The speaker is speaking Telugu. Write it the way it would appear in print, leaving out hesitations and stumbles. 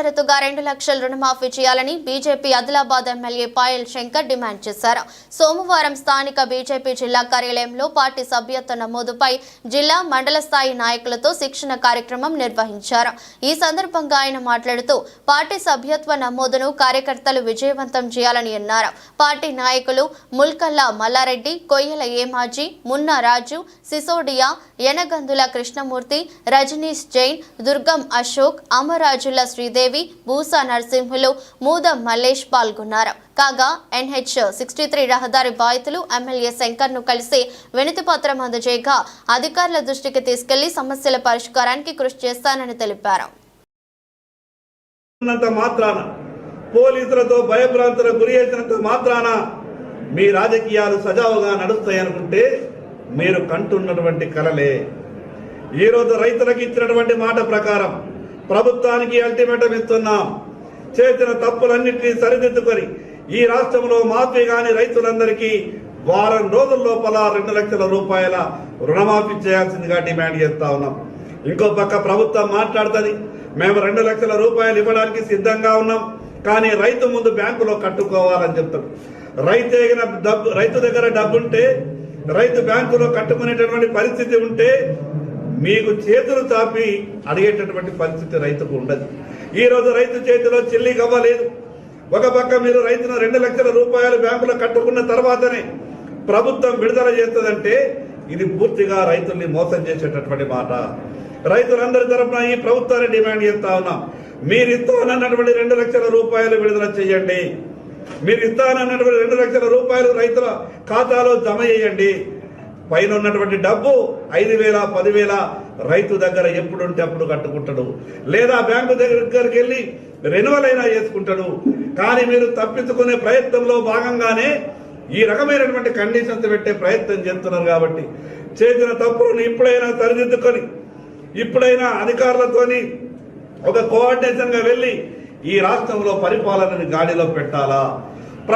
బేషరతుగా 2 లక్షల రుణమాఫీ చేయాలని BJP Adilabad MLA Payal Shankar demand చేశారు. సోమవారం స్థానిక బీజేపీ జిల్లా కార్యాలయంలో పార్టీ సభ్యత్వ నమోదుపై జిల్లా మండల స్థాయి నాయకులతో శిక్షణ కార్యక్రమం నిర్వహించారు. ఈ సందర్భంగా ఆయన మాట్లాడుతూ పార్టీ సభ్యత్వ నమోదును కార్యకర్తలు విజయవంతం చేయాలని అన్నారు. పార్టీ నాయకులు ముల్కల్లా మల్లారెడ్డి, కొయ్యల ఏమాజీ, మున్నా రాజు, సిసోడియా, యనగందుల కృష్ణమూర్తి, రజనీష్ జైన్, దుర్గం అశోక్, అమరాజుల శ్రీదేవి, భూసా నరసింహులు, మూదం మల్లేష్ పాల్గొన్నారు. కాగా NH63 రహదారి బాధితులు ఎమ్మెల్యే శంకర్ ను కలిసి వినతి పత్రం అందజేయగా అధికారుల దృష్టికి తీసుకెళ్లి సమస్యల పరిష్కారానికి కృషి చేస్తానని తెలిపారు. పోలీసులతో భయభ్రాంతులకు గురి చేసినంత మాత్రాన మీ రాజకీయాలు సజావుగా నడుస్తాయనుకుంటే మీరు కంటున్నటువంటి కలలే. ఈరోజు రైతులకు ఇచ్చినటువంటి మాట ప్రకారం ప్రభుత్వానికి అల్టిమేటం ఇస్తున్నాం. చేసిన తప్పులన్నింటినీ సరిదిద్దుకొని ఈ రాష్ట్రంలో మాఫీ కాని రైతులందరికీ వారం రోజుల లోపల 2 లక్షల రూపాయల రుణమాఫీ చేయాల్సిందిగా డిమాండ్ చేస్తా ఉన్నాం. ఇంకో పక్క ప్రభుత్వం మాట్లాడుతుంది, మేము 2 లక్షల రూపాయలు ఇవ్వడానికి సిద్ధంగా ఉన్నాం, కానీ రైతు ముందు బ్యాంకులో కట్టుకోవాలని చెప్తాం. రైతు దగ్గర డబ్బుంటే, రైతు బ్యాంకులో కట్టుకునేటటువంటి పరిస్థితి ఉంటే మీకు చేతులు తాపి అడిగేటటువంటి పరిస్థితి రైతుకు ఉండదు. ఈ రోజు రైతు చేతిలో చెల్లి కవ్వలేదు. ఒక పక్క మీరు రైతును 2 లక్షల రూపాయలు బ్యాంకులో కట్టుకున్న తర్వాతనే ప్రభుత్వం విడుదల చేస్తుందంటే ఇది పూర్తిగా రైతుల్ని మోసం చేసేటటువంటి మాట. రైతులందరి తరఫున ఈ ప్రభుత్వాన్ని డిమాండ్ చేస్తా ఉన్నాం. మీరు ఇస్తానన్నటువంటి 2 లక్షల రూపాయలు విడుదల చేయండి. మీరు ఇస్తానన్నటువంటి 2 లక్షల రూపాయలు రైతుల ఖాతాలో జమ చేయండి. పైన ఉన్నటువంటి డబ్బు 5,000, 10,000 రైతు దగ్గర ఎప్పుడుంటే అప్పుడు కట్టుకుంటాడు, లేదా బ్యాంకు దగ్గరికి వెళ్ళి రెన్యువల్ అయినా చేసుకుంటాడు. కానీ మీరు తప్పించుకునే ప్రయత్నంలో భాగంగానే ఈ రకమైనటువంటి కండిషన్స్ పెట్టే ప్రయత్నం చేస్తున్నారు. కాబట్టి చేసిన తప్పులను ఇప్పుడైనా సరిదిద్దుకొని, ఇప్పుడైనా అధికారులతోని ఒక కోఆర్డినేషన్ గా వెళ్ళి ఈ రాష్ట్రంలో పరిపాలనని గాడిలో పెట్టాలా.